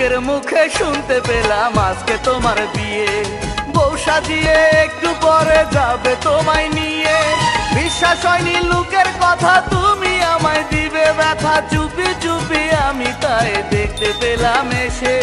লোকের মুখে শুনতে পেলাম আজকে তোমার বিয়ে, বউ সাজিয়ে একটু পরে যাবে তোমায় নিয়ে। বিশ্বাস হয়নি লোকের কথা, তুমি আমায় দিবে ব্যথা, চুপি চুপি আমি তাই দেখতে পেলাম এসে।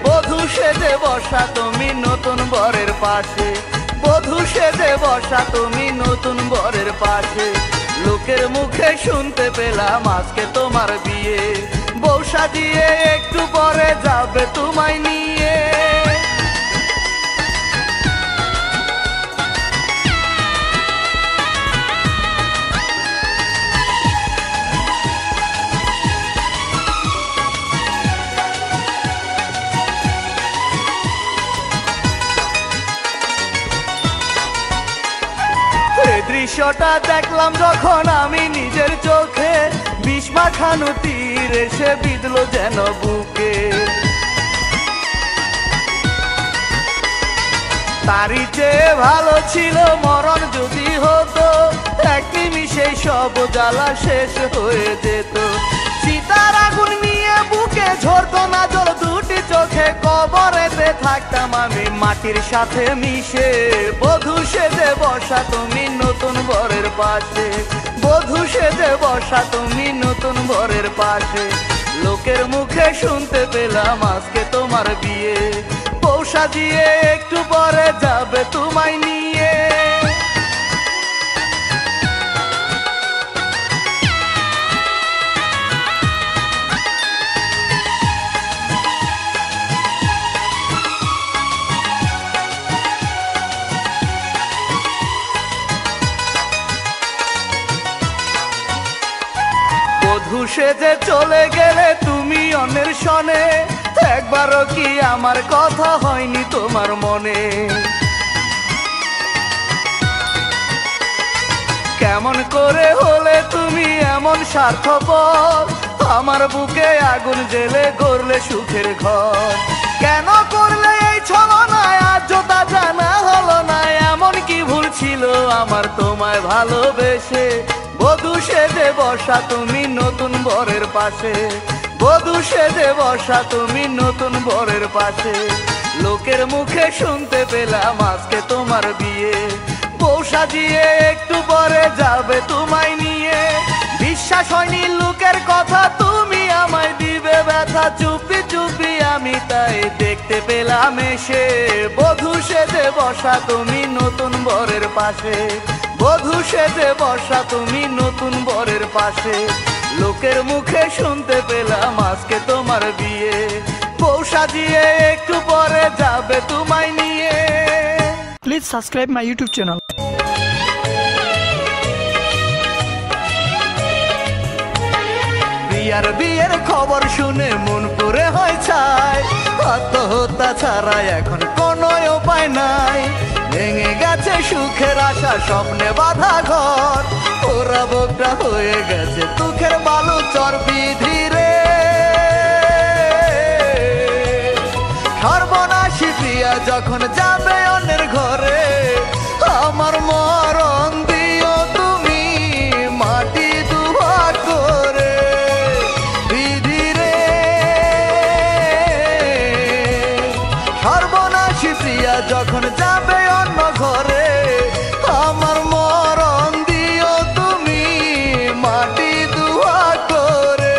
বধূ সেজে বসা তুমি নতুন বরের পাশে, বধূ সেজে বসা তুমি নতুন বরের পাশে। লোকের মুখে শুনতে পেলাম আজকে তোমার বিয়ে, বউ সাজিয়ে একটু পরে যাবে তোমায় নিয়ে। দৃশ্যটা দেখলাম যখন আমি নিজের চোখে, বিষ মাখানো তীর এসে বিঁধলো যেন বুকে। তারই চেয়ে ভালো ছিল মরণ যদি হতো, এক নিমিষেই সব জ্বালা শেষ হয়ে যেত। সীতার আগুন নিয়ে বুকে ঝরতো না জল দুটি চোখে, কবরেতে থাকতাম আমি মাটির সাথে মিশে। বধূ সেজে বসা তুমি নতুন বরের পাশে, বধূ সেজে বসা তুমি নতুন বরের পাশে। লোকের মুখে শুনতে পেলাম আজকে তোমার বিয়ে, বউ সাজিয়ে একটু পরে যাবে তোমায় নিয়ে। বধূ সেজে চলে গেলে তুমি অন্যের সনে, একবারও কি আমার কথা হয়নি তোমার মনে? কেমন করে হলে তুমি এমন স্বার্থপর, আমার বুকে আগুন জেলে গড়লে সুখের ঘর। কেন করলে এই ছলনা, আজ তা জানা হলো না, এমন কি ভুল ছিল আমার তোমায় ভালোবেসে। বধূ সেজে বসা তুমি নতুন বরের পাশে, বধূ সেজে বসা তুমি নতুন বরের পাশে। লোকের মুখে শুনতে পেলাম আজকে তোমার বিয়ে, বউ সাজিয়ে একটু পরে যাবে তোমায় নিয়ে। বিশ্বাস হয়নি লোকের কথা, তুমি আমায় দিবে ব্যথা, চুপি চুপি আমি তাই দেখতে পেলাম এসে। বধূ সেজে বসা তুমি নতুন বরের পাশে, বধূ সেজে বসা তুমি নতুন বরের পাশে। লোকের মুখে শুনতে পেলাম আজকে তোমার বিয়ে, বউ সাজিয়ে একটু পরে যাবে তোমায় নিয়ে। Please subscribe my YouTube channel. বিয়ের খবর শুনে মন পুরে হয় ছাই, আত্মহত্যা ছাড়া এখন কোনো উপায় নাই। ভেঙে গেছে সুখের আশা, স্বপ্নে বাঁধা ঘর, ওরা বোকরা হয়ে গেছে দুঃখের বালু চর্বি ধীরে। সর্বনাশী প্রিয়া যখন যাবে অন্যের ঘরে, আমার মরণ দিও তুমি মাটি দুয়া করে। সর্বনাশী প্রিয়া যখন যাবে অন্য ঘরে, আমার মরণ দিও তুমি মাটি দুয়া করে।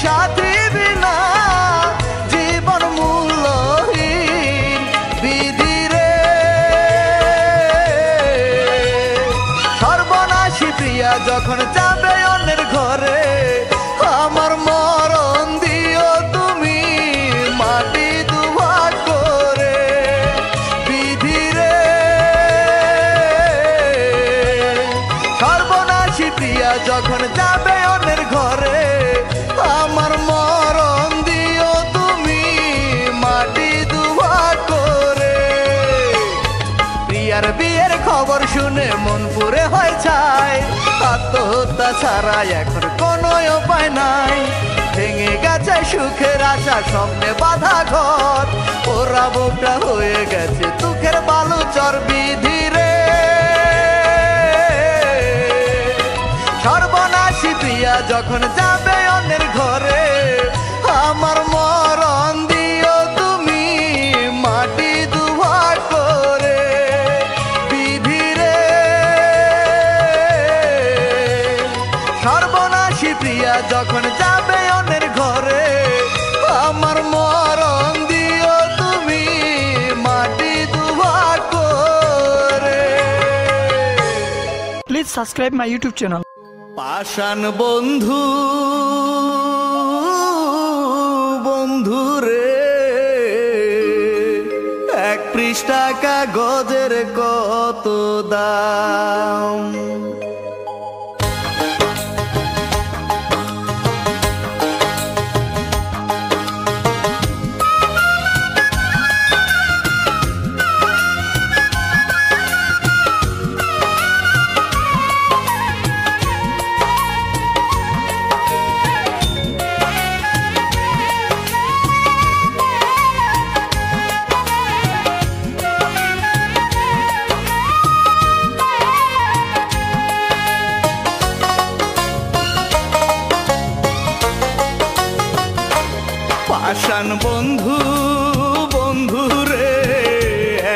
সাথী বিনা জীবন মূল্যহীন বিধি রে। সর্বনাশী প্রিয়া যখন যাবে অন্যের ঘরে, আমার মরণ দিও তুমি মাটি দুভাগ করে বিধি রে। সর্বনাশী প্রিয়া যখন যাবে অন্যের ঘরে, আমার মরণ দিও তুমি মাটি দুভাগ করে। প্রিয়ার বিয়ের খবর শুনে মন পুরে হয় ছাই, আত্মহত্যা ছাড়া এখন কোনো উপায় নাই। ভেঙে গেছে সুখের আশা, স্বপ্নে বাঁধা ঘর, ওরা বুকটা হয়ে গেছে দুঃখের বালুচর বিধি রে। সর্বনাশী প্রিয়া যখন যাবে অন্যের ঘরে, আমার মরণ দিও তুমি মাটি দুভাগ করে বিধি রে। সর্বনাশী প্রিয়া যখন যাবে অন্যের ঘরে, আমার মরণ দিও তুমি মাটি দুভাগ করে। Please subscribe my YouTube channel. পাষাণ বন্ধু বন্ধু রে, এক পৃষ্ঠা কাগজের কত দাম। পাষাণ বন্ধু বন্ধু রে,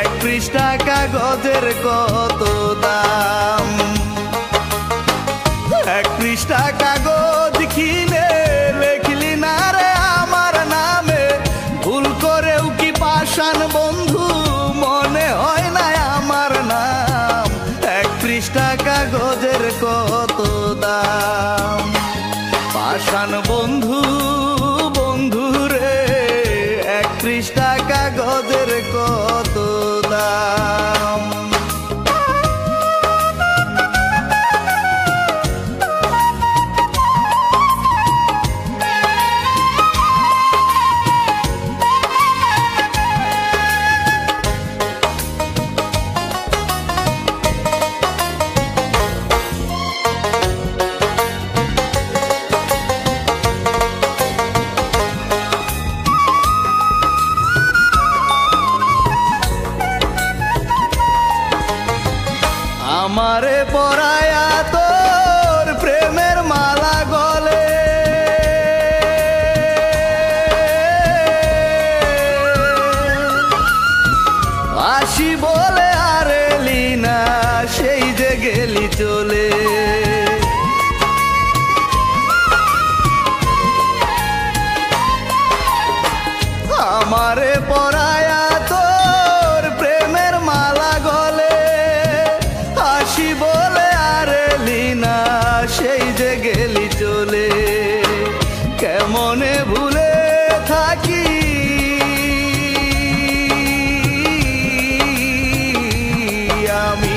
এক পৃষ্ঠা কাগজের কত দাম। এক পৃষ্ঠা কাগজ কিনে লেখলি না রে আমার নামে, ভুল করেও কি পাষাণ বন্ধু মনে হয় না আমার নাম। এক পৃষ্ঠা কাগজের কত দাম। পাষাণ বন্ধু বন্ধু রে, এক পৃষ্ঠা কাগজের কত দাম। আমারে পরায়া তোর প্রেমের মালা গলে, আসি বলে আর এলি না, সেই যে গেলি চলে। আমারে পরায়া তোর প্রেমের মালা গলে, আসি বলে আর এলি না, সেই যে গেলি চলে। কেমনে ভুলে থাকি আমি,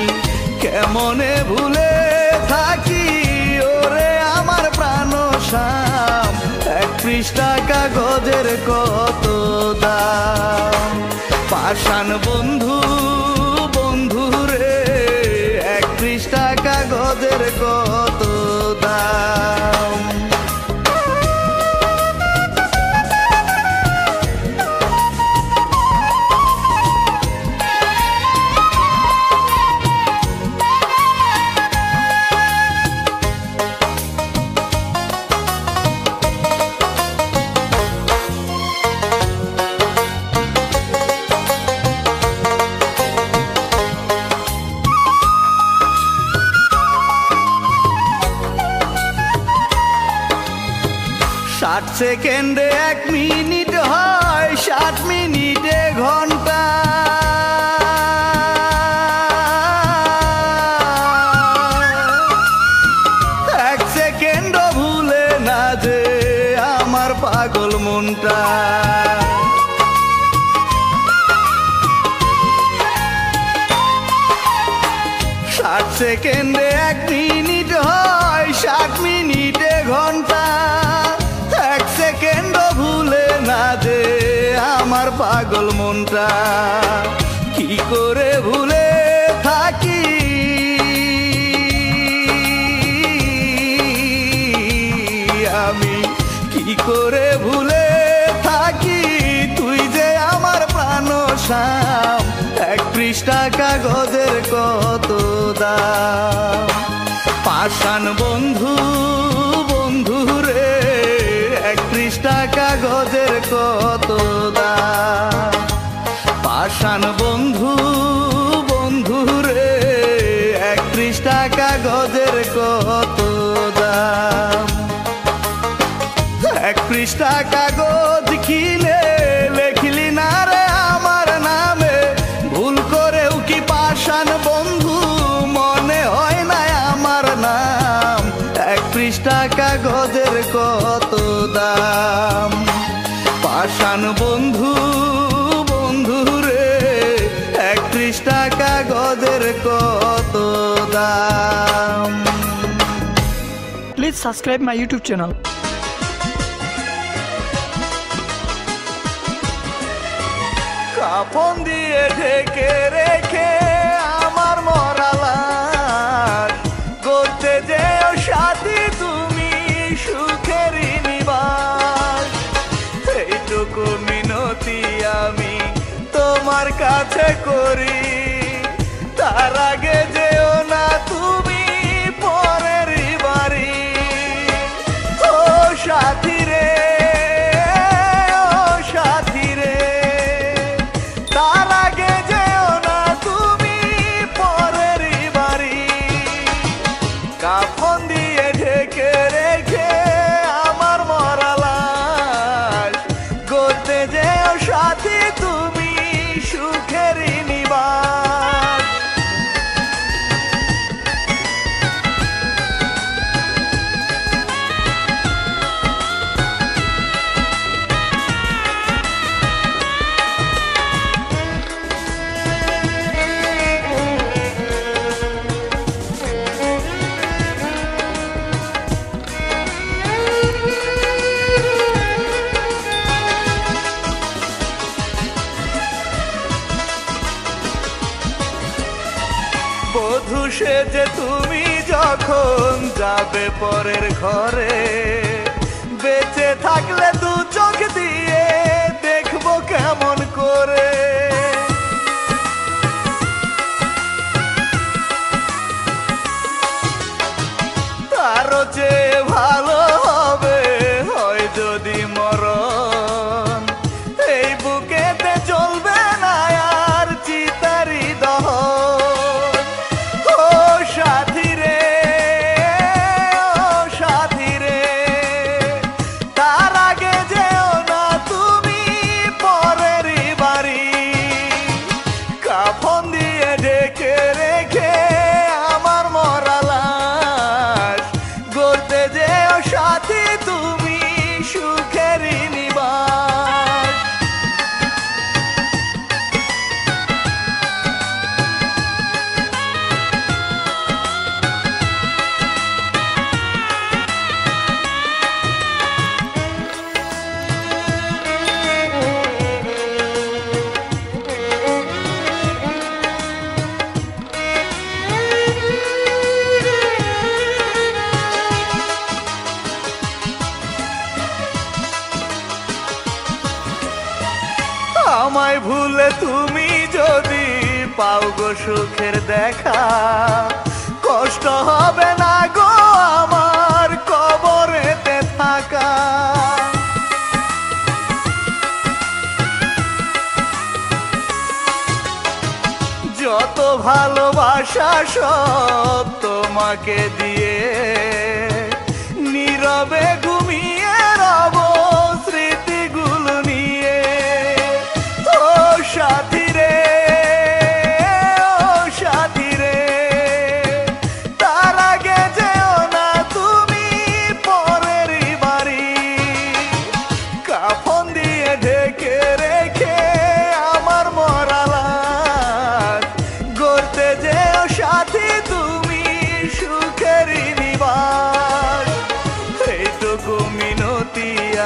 কেমনে ভুলে থাকি ওরে আমার প্রাণ শাম। এক পৃষ্ঠা কাগজের কত দাম। পাষাণ বন্ধু বন্ধু রে, এক পৃষ্ঠা কাগজের কত দাম। 60 সেকেন্ডে 1 মিনিট হয়, 60 মিনিটে ঘন্টা। এক সেকেন্ডও ভুলে না যে আমার পাগল মনটা। 60 সেকেন্ডে 1 মিনিট হয়, 60 মিনিটে ঘন্টা। এক সেকেন্ডও ভুলে না যে আমার পাগল মনটা। কি করে ভুলে থাকি আমি, কি করে ভুলে থাকি, তুই যে আমার প্রাণ শ্যাম। 1 পৃষ্ঠা কাগজের কত দাম। পাষাণ বন্ধু বন্ধু রে, 1 পৃষ্ঠা কাগজের কত দাম। পাষাণ বন্ধু বন্ধু রে, 1 পৃষ্ঠা কাগজের কত দাম। 1 পৃষ্ঠা কাগজ কিনে লেখলি না রে আমার নামে, ভুল করেও কি পাষাণ বন্ধু মনে হয় না আমার নাম। 1 পৃষ্ঠা কাগজের কত দাম। পাষাণ বন্ধু বন্ধু রে, 1 পৃষ্ঠা কাগজের কত দাম। Please subscribe my YouTube channel. কাফন দিয়ে ঢেকে রেখে আমার মরা লাশ, করতে যেও সাথী তুমি সুখেরই নিবাস। এইটুকু মিনতি আমি তোমার কাছে করি, তার আগে যেও না তুমি পরেরই বাড়ি। ও সাথী রে, কাফন দিয়ে ঢেকে রেখে আমার মরা লাশ, করতে যেও সাথী তুমি সুখেরই নিবাস। বধূ সেজে তুমি যখন যাবে পরের ঘরে, বেঁচে থাকলে 2 চোখ দিয়ে দেখবো কেমন করে। তারও চেয়ে ভালো হবে হয় যদি মরণ, এই বুকেতে চলবে না আর চিতারি দহন। ও সাথী রে, ও সাথী রে, তার আগে যেও না তুমি পরেরই বাড়ি। কাফন দিয়ে ঢেকে রেখে আমার মরা লাশ, গড়তে যেও সাথী তুমি সুখেরই নিবাস। আমায় ভুলে তুমি যদি পাও গো সুখের দেখা, কষ্ট হবে না গো আমার কবরেতে থাকা। যত ভালোবাসা সব তোমাকে দিয়ে নীরবে ঘুমিয়ে রব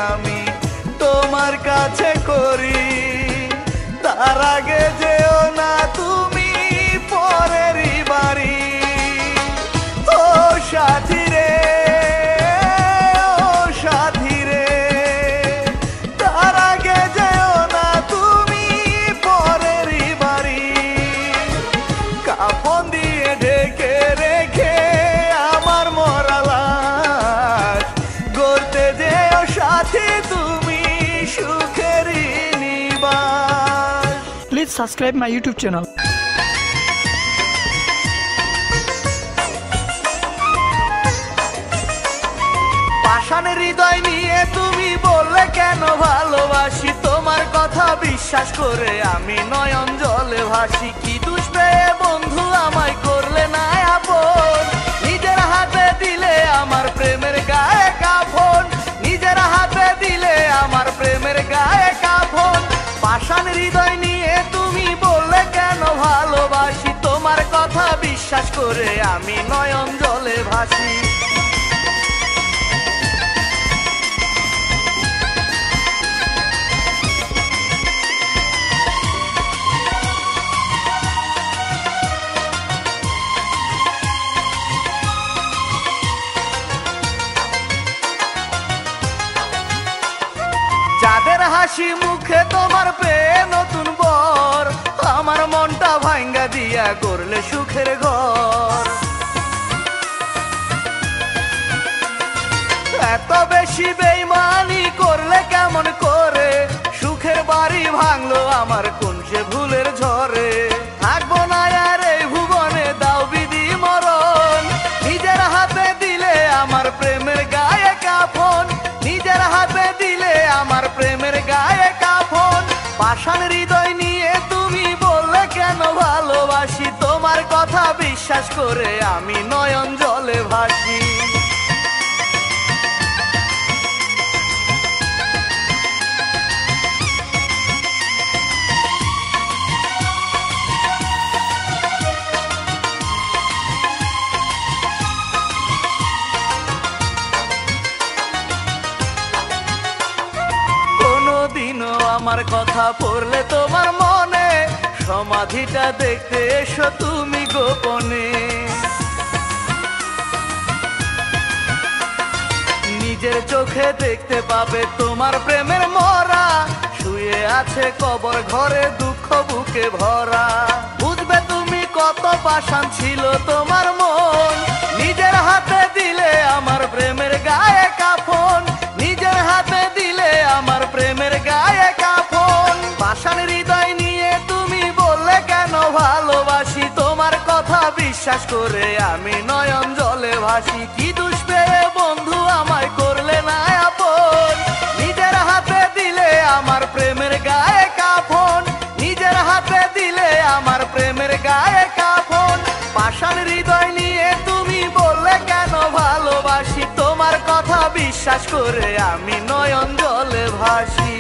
আমি তোমার কাছে করি। তার আগে যেও না তুমি পরেরই বাড়ি। ও সাথী রে, ও সাথী রে, তার আগে যেও না তুমি পরেরই বাড়ি। কাফন দিয়ে ঢেকে রেখে আমার মরা লাশ গড়তে যেও সাথী তুমি সুখেরই নিবাস। Please subscribe my YouTube channel. পাষাণ হৃদয় নিয়ে তুমি বললে কেন ভালোবাসি। তোমার কথা বিশ্বাস করে আমি নয়ন জলে ভাসি। কি দোষ পেয়ে বন্ধু আমায় করলে না আপন। নিজের হাতে দিলে আমার প্রেমের গায়ে কাফন। নিজের হাতে দিলে আমার প্রেমের গায়ে কাফন। পাষাণ হৃদয় নিয়ে তুমি বললে কেন ভালোবাসি। তোমার কথা বিশ্বাস করে আমি নয়ন জলে ভাসি। যাদের হাসি মুখে তোমার পেয়ে নতুন বর, আমার মনটা ভাঙ্গা দিয়া করলে সুখের ঘর। এত বেশি বেইমানি করলে কেমন করে। সুখের বাড়ি ভাঙলো আমার কোন সে ভুলের ঝড়ে। থাকবো না আর এই ভুবনে, দাও বিধি মরণ। নিজের হাতে দিলে আমার প্রেমের গায়ে কাফন। নিজের হাতে দিলে আমার প্রেমের গায়ে কাফন। পাষাণ হৃদয় নিয়ে তুমি বললে কেন ভালোবাসি। তোমার কথা বিশ্বাস করে আমি নয়ন জলে ভাসি। দিনও আমার কথা পড়লে তোমার মনে, সমাধিটা দেখতে এসো তুমি গোপনে। নিজের চোখে দেখতে পাবে তোমার প্রেমের মরা। শুয়ে আছে কবর ঘরে দুঃখ বুকে ভরা। বুঝবে তুমি কত পাষাণ ছিল তোমার মন। নিজের হাতে দিলে আমার প্রেমের গায়ে কাফন। নিজের হাতে দিলে আমার প্রেমের গায়ে কাফন। পাষাণ হৃদয় নিয়ে তুমি বললে কেন ভালোবাসি। তোমার কথা বিশ্বাস করে আমি নয়ন জলে ভাসি। কি দোষ পেয়ে বন্ধু আমায় করলে না আপন। নিজের হাতে দিলে আমার প্রেমের গায়ে কাফন। নিজের হাতে দিলে আমার প্রেমের গায়ে কাফন। পাষাণ হৃদয় নিয়ে তুমি বললে কেন ভালোবাসি। তোমার কথা বিশ্বাস করে আমি নয়ন জলে ভাসি।